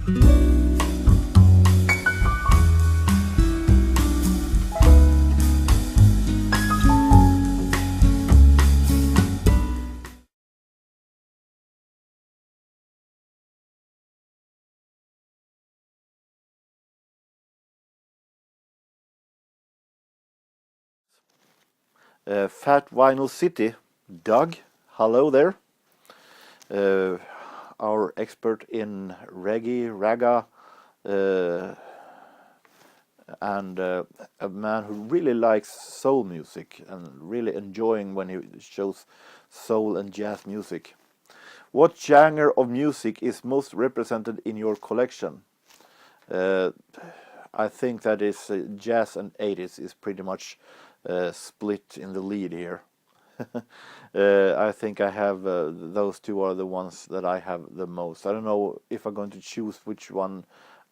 Fat Vinyl City, Doug, hello there. Our expert in reggae, raga, and a man who really likes soul music and really enjoying when he shows soul and jazz music. What genre of music is most represented in your collection? I think that is jazz and 80s is pretty much split in the lead here. I think I have those two are the ones that I have the most. I don't know if I'm going to choose which one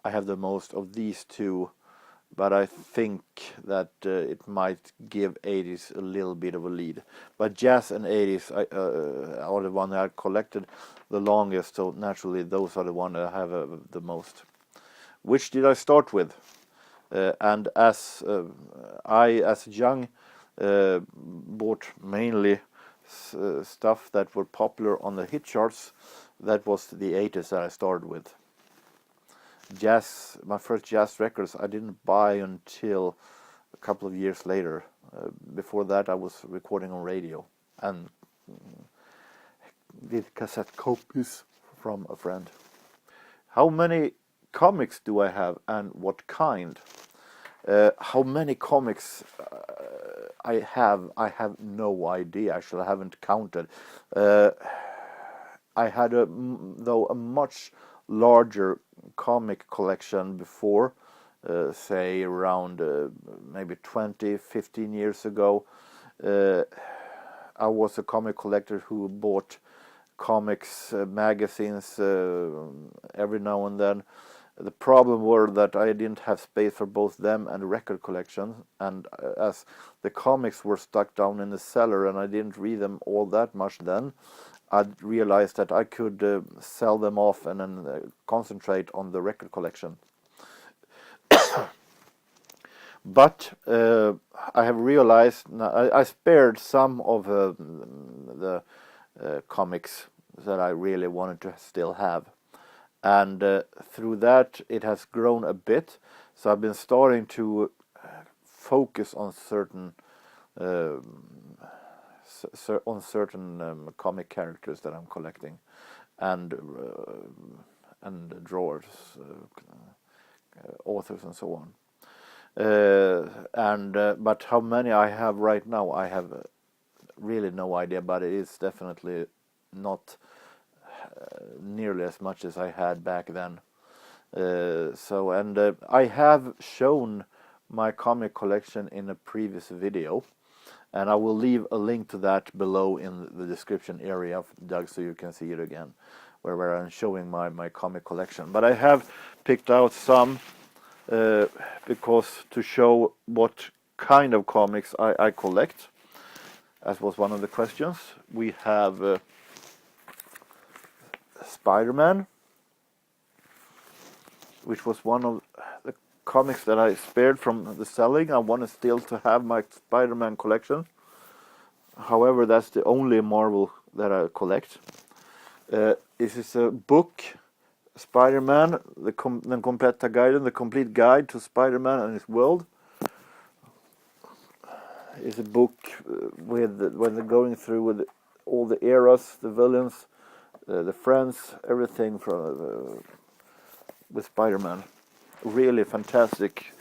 I have the most of these two, but I think that it might give 80s a little bit of a lead. But jazz and 80s are the one that I collected the longest, so naturally those are the one that I have the most. Which did I start with? And as as young bought mainly stuff that were popular on the hit charts, that was the 80s that I started with. Jazz, my first jazz records I didn't buy until a couple of years later. Before that I was recording on radio and did cassette copies from a friend. How many comics do I have and what kind? How many comics I have no idea. Actually, I haven't counted. I had a much larger comic collection before, say around maybe 15 years ago. I was a comic collector who bought comics, magazines every now and then. The problem were that I didn't have space for both them and the record collection, and as the comics were stuck down in the cellar and I didn't read them all that much then, I realized that I could sell them off and then concentrate on the record collection. But I have realized I spared some of the comics that I really wanted to still have. And through that it has grown a bit, so I've been starting to focus on certain comic characters that I'm collecting, and drawers, authors, and so on. But how many I have right now, I have really no idea. But it is definitely not nearly as much as I had back then. I have shown my comic collection in a previous video, and I will leave a link to that below in the description area of Doug, so you can see it again, where I'm showing my comic collection. But I have picked out some because to show what kind of comics I collect, as was one of the questions. We have Spider-Man, which was one of the comics that I spared from the selling. I wanted still to have my Spider-Man collection. However, that's the only Marvel that I collect. This is a book, Spider-Man, the Completa Guiden, the complete guide to Spider-Man and his world. It's a book when they're going through with all the eras, the villains, the friends, everything from with Spider-Man. Really fantastic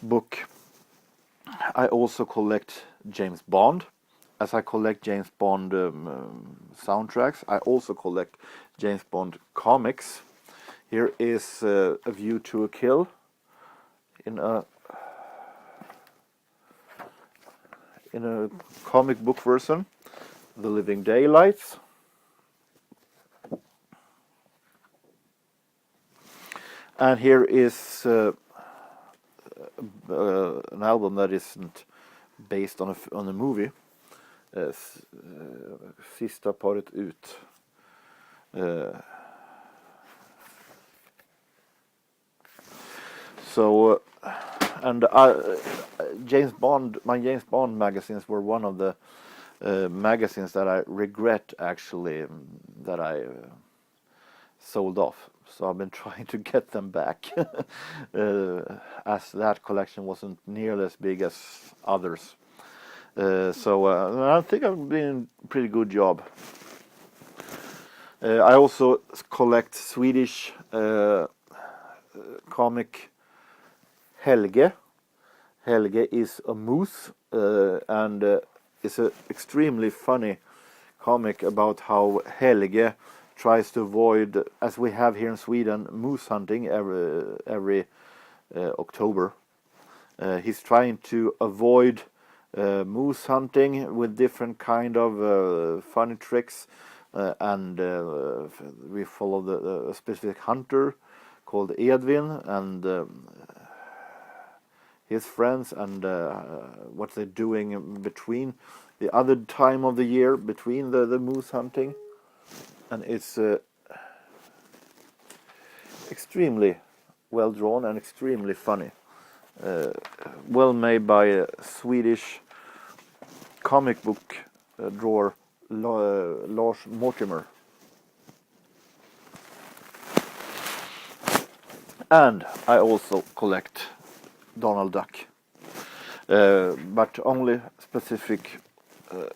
book. I also collect James Bond. As I collect James Bond soundtracks, I also collect James Bond comics. Here is A View to a Kill in a comic book version. The Living Daylights. And here is an album that isn't based on a movie. Sista paret ut. So and my James Bond magazines were one of the magazines that I regret actually that I sold off. So I've been trying to get them back, as that collection wasn't nearly as big as others. So I think I've been doing a pretty good job. I also collect Swedish comic Helge. Helge is a moose, and it's an extremely funny comic about how Helge tries to avoid, as we have here in Sweden, moose hunting every October. He's trying to avoid moose hunting with different kind of funny tricks, and we follow the specific hunter called Edwin and his friends, and what they're doing between the other time of the year between the moose hunting. And it's extremely well drawn and extremely funny. Well made by a Swedish comic book drawer Lars Mortimer. And I also collect Donald Duck, but only specific. I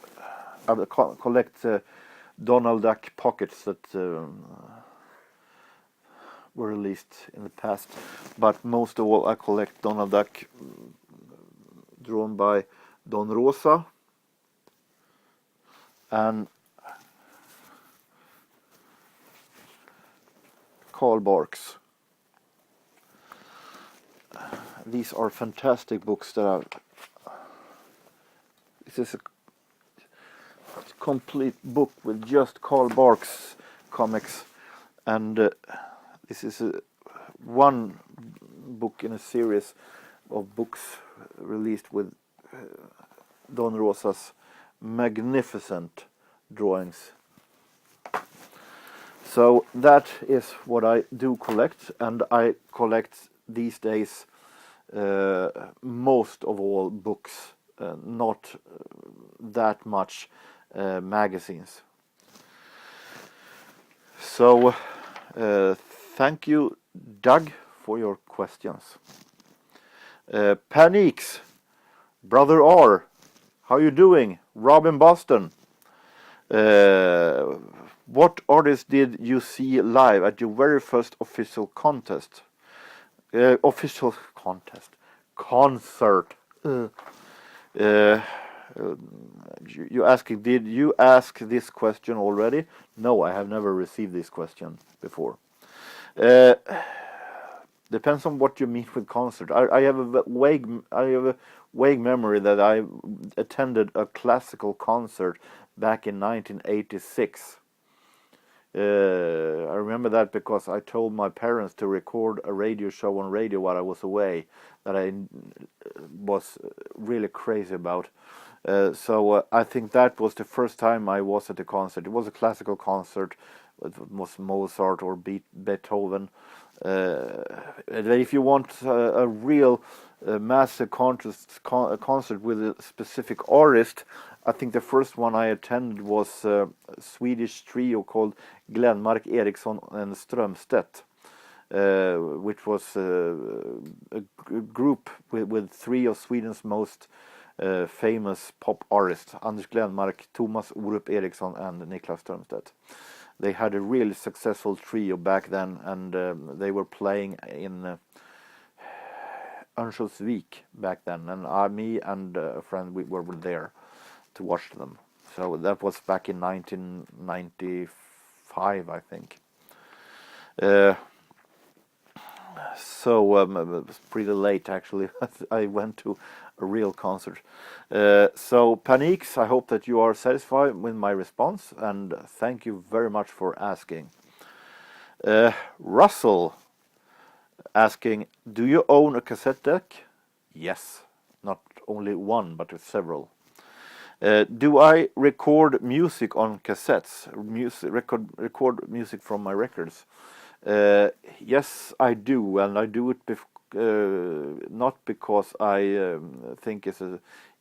collect Donald Duck pockets that were released in the past, but most of all I collect Donald Duck drawn by Don Rosa and Carl Barks. These are fantastic books that are. This is a complete book with just Carl Barks comics, and this is one book in a series of books released with Don Rosa's magnificent drawings. So that is what I do collect, and I collect these days most of all books, not that much magazines. So thank you, Doug, for your questions. Paniques, Brother R, how you doing? Rob in Boston. What artists did you see live at your very first official contest? Concert. You asking? Did you ask this question already? No, I have never received this question before. Depends on what you mean with concert. I have a vague memory that I attended a classical concert back in 1986. I remember that because I told my parents to record a radio show on radio while I was away that I was really crazy about. So I think that was the first time I was at a concert. It was a classical concert. It was Mozart or Beethoven. If you want a real massive concert with a specific artist, I think the first one I attended was a Swedish trio called Glenmark, Eriksson and Strömstedt, which was a group with three of Sweden's most famous pop artists, Anders Glenmark, Thomas Orup Eriksson and Niklas Strömstedt. They had a really successful trio back then, and they were playing in Örnsköldsvik back then, and me and a friend, we were there to watch them. So that was back in 1995, I think. So it was pretty late actually. I went to a real concert. So Paniques, I hope that you are satisfied with my response, and thank you very much for asking. Russell asking, do you own a cassette deck? Yes, not only one but several. Do I record music on cassettes? Record music from my records? Yes, I do, and I do it not because I think it's an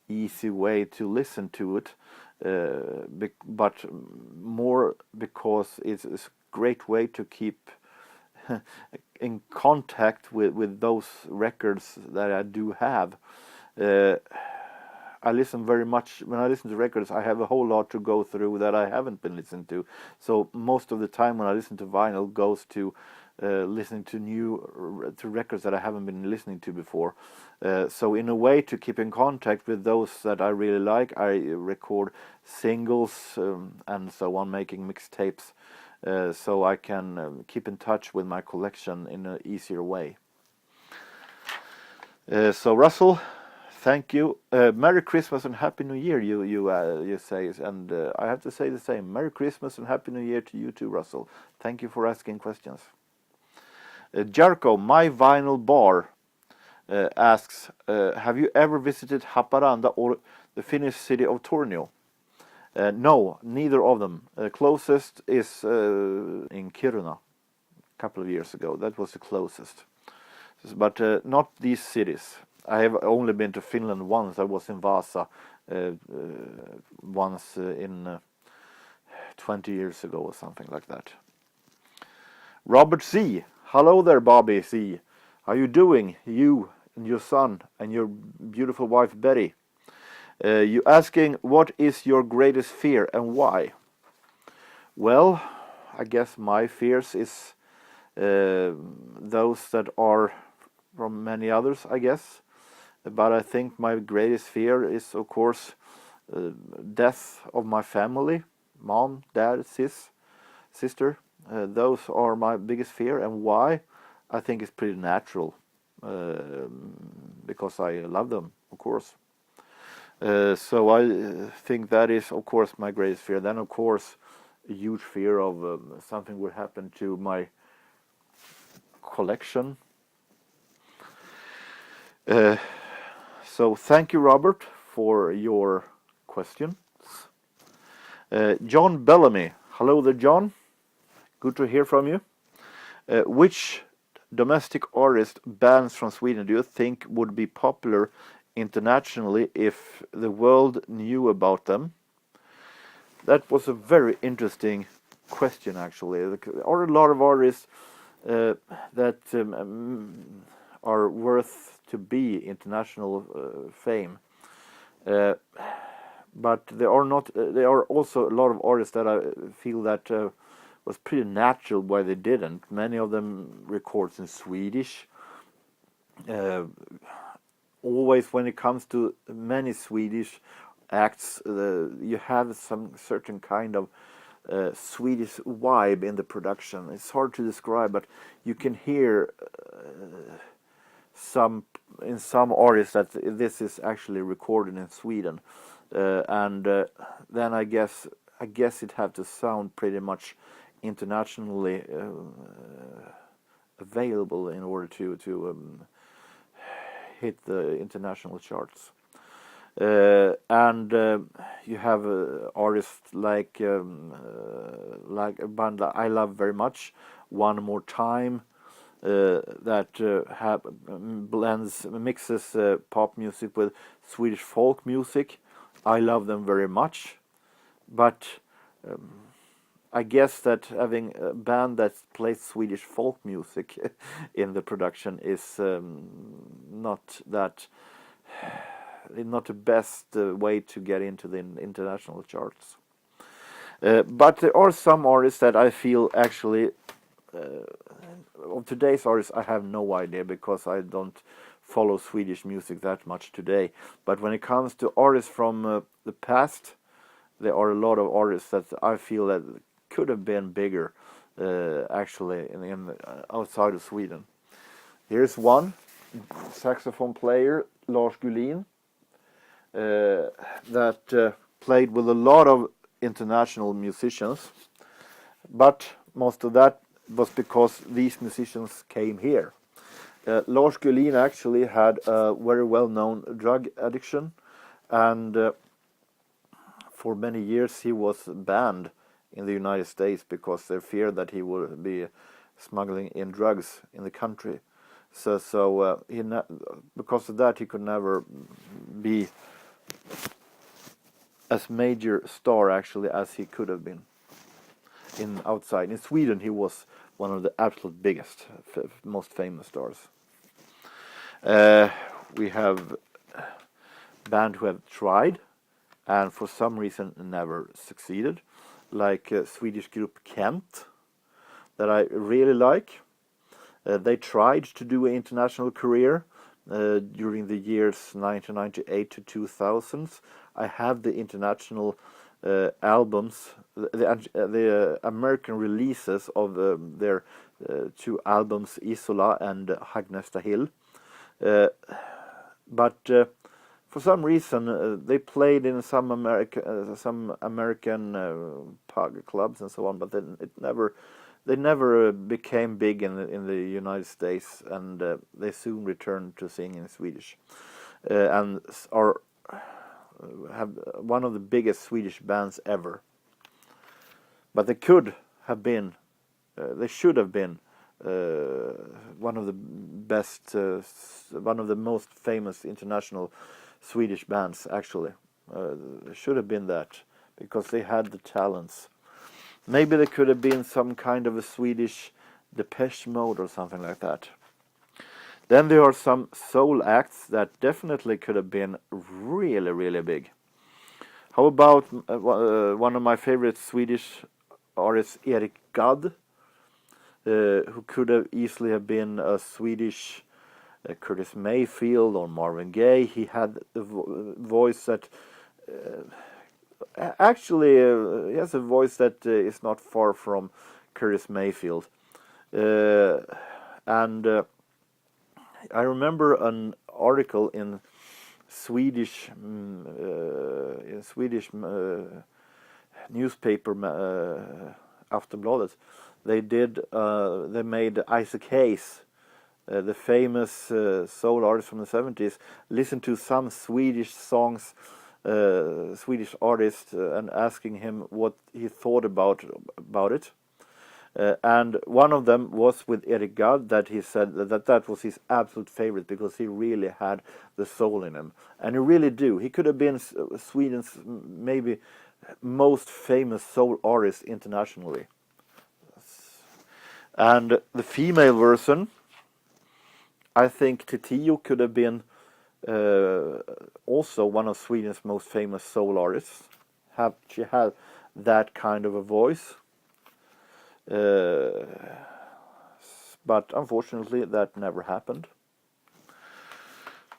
easy way to listen to it, but more because it's a great way to keep in contact with those records that I do have. I listen very much, when I listen to records, I have a whole lot to go through that I haven't been listening to. So most of the time when I listen to vinyl goes to listening to records that I haven't been listening to before. So in a way to keep in contact with those that I really like, I record singles and so on, making mixtapes, so I can keep in touch with my collection in an easier way. So Russell, thank you. Merry Christmas and Happy New Year, you say, and I have to say the same. Merry Christmas and Happy New Year to you too, Russell. Thank you for asking questions. Jarko, my vinyl bar, asks, have you ever visited Haparanda or the Finnish city of Tornio? No, neither of them. Closest is in Kiruna, a couple of years ago. That was the closest. But not these cities. I have only been to Finland once. I was in Vasa once in 20 years ago or something like that. Robert C. Hello there, Bobby C. How are you doing? You and your son and your beautiful wife Betty. You asking what is your greatest fear and why? Well, I guess my fears is those that are from many others, I guess. But I think my greatest fear is, of course, death of my family, mom, dad, sister. Those are my biggest fear, and why? I think it's pretty natural, because I love them, of course. So I think that is, of course, my greatest fear. Then, of course, a huge fear of something would happen to my collection. So thank you, Robert, for your question. John Bellamy. Hello there, John. Good to hear from you. Which domestic artist bands from Sweden do you think would be popular internationally if the world knew about them? That was a very interesting question, actually. There are a lot of artists that are worth to be international fame, but there are also a lot of artists that I feel that was pretty natural why they didn't. Many of them records in Swedish. Always when it comes to many Swedish acts, you have some certain kind of Swedish vibe in the production. It's hard to describe, but you can hear in some artists that this is actually recorded in Sweden, and then I guess it had to sound pretty much internationally available in order to hit the international charts. And you have artists like a band that I love very much, One More Time, that mixes pop music with Swedish folk music. I love them very much, but I guess that having a band that plays Swedish folk music in the production is not the best way to get into the international charts. But there are some artists that I feel actually, of today's artists, I have no idea because I don't follow Swedish music that much today. But when it comes to artists from the past, there are a lot of artists that I feel that could have been bigger, actually, in outside of Sweden. Here's one saxophone player, Lars Gullin, that played with a lot of international musicians, but most of that was because these musicians came here. Lars Gullin actually had a very well-known drug addiction, and for many years he was banned in the United States because they feared that he would be smuggling in drugs in the country. So because of that, he could never be as major star actually as he could have been outside. In Sweden, he was one of the absolute biggest, most famous stars. We have band who have tried and for some reason never succeeded, like Swedish group Kent, that I really like. They tried to do an international career during the years 1998 to 2000s. I have the international albums, the American releases of their two albums, Isola and Hagnesta Hill. But for some reason they played in some American pub clubs and so on, but then they never became big in the United States, and they soon returned to sing in Swedish, and have one of the biggest Swedish bands ever. But they could have been, they should have been one of the best, one of the most famous international Swedish bands actually. They should have been that, because they had the talents. Maybe they could have been some kind of a Swedish Depeche Mode or something like that. Then there are some soul acts that definitely could have been really, really big. How about one of my favorite Swedish artists, Eric Gadd, who could have easily have been a Swedish Curtis Mayfield or Marvin Gaye. He had a voice that actually he has a voice that is not far from Curtis Mayfield, and I remember an article in Swedish newspaper Aftonbladet. They made Isaac Hayes, the famous soul artist from the 70s, listen to some Swedish songs, Swedish artist, and asking him what he thought about it. And one of them was with Eric Gadd, that he said that was his absolute favorite, because he really had the soul in him. And he really do. He could have been Sweden's maybe most famous soul artist internationally. And the female version, I think Titiyo could have been also one of Sweden's most famous soul artists. She had that kind of a voice. But unfortunately that never happened.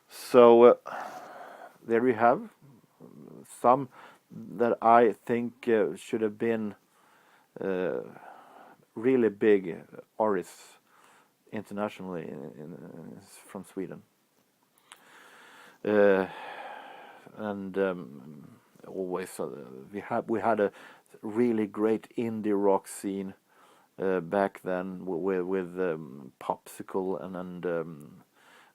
So there we have some that I think should have been really big artists internationally from Sweden. And always we had a really great indie rock scene back then with Popsicle and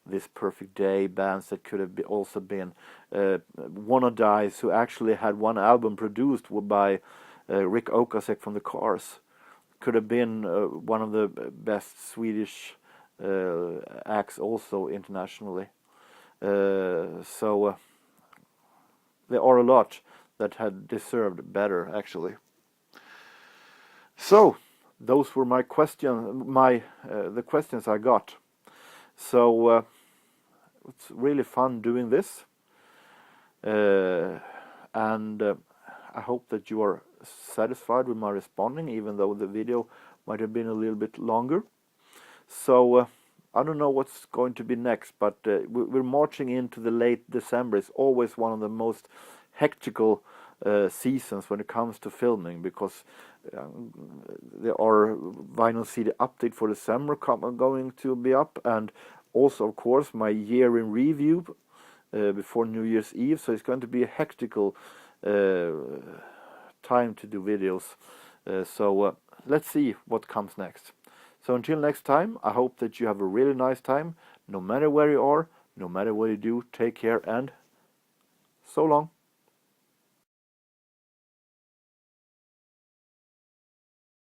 This Perfect Day, bands that could have also been Wanna Dies, who actually had one album produced by Rick Ocasek from the Cars. Could have been one of the best Swedish acts also internationally. So there are a lot that had deserved better actually. So those were my the questions I got. So it's really fun doing this, and I hope that you are satisfied with my responding, even though the video might have been a little bit longer. So I don't know what's going to be next, but we're marching into the late December. It's always one of the most hectical seasons when it comes to filming, because there are vinyl CD update for December going to be up, and also of course my year in review before New Year's Eve. So it's going to be a hectical time to do videos. So let's see what comes next. So until next time, I hope that you have a really nice time, no matter where you are, no matter what you do. Take care and so long.